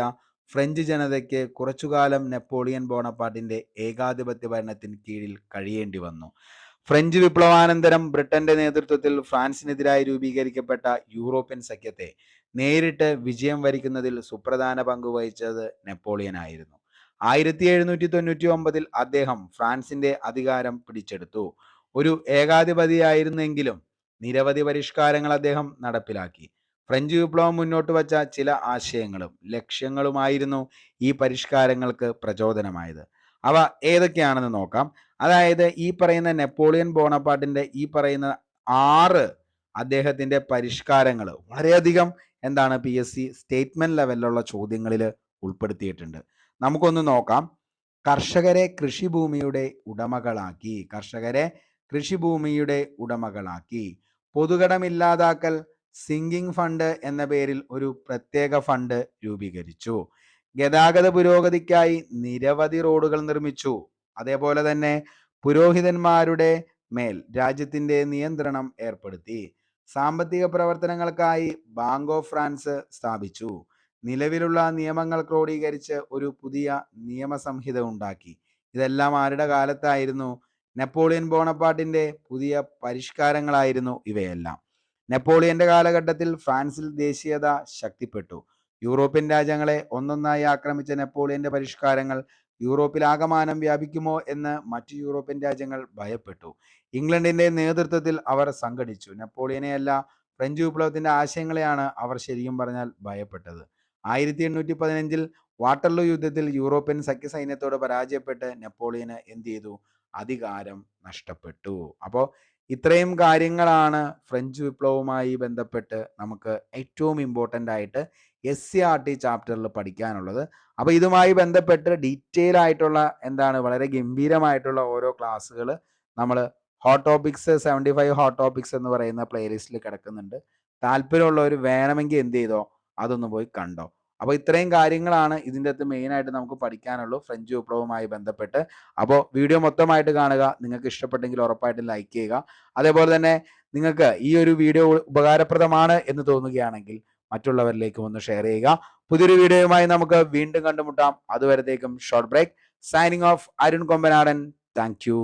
ഫ്രഞ്ച് ജനതയ്ക്ക് കുറച്ചുകാലം നെപ്പോളിയൻ ബോണപ്പാർട്ടിന്റെ ഏകാധിപത്യ ഭരണത്തിന് കീഴിൽ കഴിയേണ്ടി വന്നു. ഫ്രഞ്ച് വിപ്ലവാനന്തരം ബ്രിട്ടന്റെ നേതൃത്വത്തിൽ ഫ്രാൻസിനെതിരായി രൂപീകരിക്കപ്പെട്ട യൂറോപ്യൻ സഖ്യത്തെ നേരിട്ട് വിജയം വരിക്കുന്നതിൽ സുപ്രധാന പങ്ക് വഹിച്ചത് നെപ്പോളിയൻ ആയിരുന്നു. 1799 അദ്ദേഹം ഫ്രാൻസിന്റെ അധികാരം പിടിച്ചെടുത്തു. ഒരു ഏകാധിപതിയായിരുന്നെങ്കിലും നിരവധി പരിഷ്കാരങ്ങൾ അദ്ദേഹം നടപ്പിലാക്കി. ഫ്രഞ്ച് വിപ്ലവം മുന്നോട്ട് വച്ച ചില ആശയങ്ങളും ലക്ഷ്യങ്ങളുമായിരുന്നു ഈ പരിഷ്കാരങ്ങൾക്ക് പ്രചോദനമായത്. അവ ഏതൊക്കെയാണെന്ന് നോക്കാം. അതായത് ഈ പറയുന്ന നെപ്പോളിയൻ ബോണപ്പാർട്ടിന്റെ ഈ പറയുന്ന 6 അദ്ദേഹത്തിന്റെ പരിഷ്കാരങ്ങൾ വളരെയധികം എന്താണ് PSC സ്റ്റേറ്റ്മെന്റ് ലെവലിലുള്ള ചോദ്യങ്ങളിൽ ഉൾപ്പെടുത്തിയിട്ടുണ്ട്. നമുക്കൊന്ന് നോക്കാം. കർഷകരെ കൃഷിഭൂമിയുടെ ഉടമകളാക്കി. പൊതുകടമില്ലാതാക്കൽ. സിങ്കിങ് ഫണ്ട് എന്ന പേരിൽ ഒരു പ്രത്യേക ഫണ്ട് രൂപീകരിച്ചു. ഗതാഗത പുരോഗതിക്കായി നിരവധി റോഡുകൾ നിർമ്മിച്ചു. അതേപോലെ തന്നെ പുരോഹിതന്മാരുടെ മേൽ രാജ്യത്തിന്റെ നിയന്ത്രണം ഏർപ്പെടുത്തി. സാമ്പത്തിക പ്രവർത്തനങ്ങൾക്കായി ബാങ്ക് ഓഫ് ഫ്രാൻസ് സ്ഥാപിച്ചു. നിലവിലുള്ള നിയമങ്ങൾ ക്രോഡീകരിച്ച് ഒരു പുതിയ നിയമസംഹിത ഉണ്ടാക്കി. ഇതെല്ലാം ആരുടെ കാലത്തായിരുന്നു? നെപ്പോളിയൻ ബോണപ്പാർട്ടിന്റെ പുതിയ പരിഷ്കാരങ്ങളായിരുന്നു ഇവയെല്ലാം. നെപ്പോളിയന്റെ കാലഘട്ടത്തിൽ ഫ്രാൻസിൽ ദേശീയത ശക്തിപ്പെട്ടു. യൂറോപ്യൻ രാജ്യങ്ങളെ ഒന്നൊന്നായി ആക്രമിച്ച നെപ്പോളിയന്റെ പരിഷ്കാരങ്ങൾ യൂറോപ്പിലാകമാനം വ്യാപിക്കുമോ എന്ന് മറ്റു യൂറോപ്യൻ രാജ്യങ്ങൾ ഭയപ്പെട്ടു. ഇംഗ്ലണ്ടിന്റെ നേതൃത്വത്തിൽ അവർ സംഘടിച്ചു. നെപ്പോളിയനെയല്ല, ഫ്രഞ്ച് വിപ്ലവത്തിന്റെ ആശയങ്ങളെയാണ് അവർ ശരിക്കും പറഞ്ഞാൽ ഭയപ്പെട്ടത്. 1815 വാട്ടർലൂ യുദ്ധത്തിൽ യൂറോപ്യൻ സഖ്യസൈന്യത്തോട് പരാജയപ്പെട്ട് നെപ്പോളിയന് എന്ത് ചെയ്തു? അധികാരം നഷ്ടപ്പെട്ടു. അപ്പോൾ ഇത്രയും കാര്യങ്ങളാണ് ഫ്രഞ്ച് വിപ്ലവവുമായി ബന്ധപ്പെട്ട് നമുക്ക് ഏറ്റവും ഇമ്പോർട്ടൻ്റ് ആയിട്ട് SCRT ചാപ്റ്ററിൽ പഠിക്കാനുള്ളത്. അപ്പോൾ ഇതുമായി ബന്ധപ്പെട്ട് ഡീറ്റെയിൽ ആയിട്ടുള്ള എന്താണ് വളരെ ഗംഭീരമായിട്ടുള്ള ഓരോ ക്ലാസ്സുകൾ നമ്മൾ ഹോട്ട് ടോപ്പിക്സ് 75 ഹോട്ട് ടോപ്പിക്സ് എന്ന് പറയുന്ന പ്ലേലിസ്റ്റിൽ കിടക്കുന്നുണ്ട്. താല്പര്യമുള്ളവർ വേണമെങ്കിൽ എന്ത് ചെയ്തോ, അതൊന്ന് പോയി കണ്ടോ. അപ്പോൾ ഇത്രയും കാര്യങ്ങളാണ് ഇതിൻ്റെ അകത്ത് മെയിനായിട്ട് നമുക്ക് പഠിക്കാനുള്ളൂ ഫ്രഞ്ച് വിപ്ലവവുമായി ബന്ധപ്പെട്ട്. അപ്പോൾ വീഡിയോ മൊത്തമായിട്ട് കാണുക. നിങ്ങൾക്ക് ഇഷ്ടപ്പെട്ടെങ്കിൽ ഉറപ്പായിട്ടും ലൈക്ക് ചെയ്യുക. അതേപോലെ തന്നെ നിങ്ങൾക്ക് ഈ ഒരു വീഡിയോ ഉപകാരപ്രദമാണ് എന്ന് തോന്നുകയാണെങ്കിൽ മറ്റുള്ളവരിലേക്കും ഒന്ന് ഷെയർ ചെയ്യുക. പുതിയൊരു വീഡിയോയുമായി നമുക്ക് വീണ്ടും കണ്ടുമുട്ടാം. അതുവരത്തേക്കും short break. Signing off Arun Kombanadan. Thank U.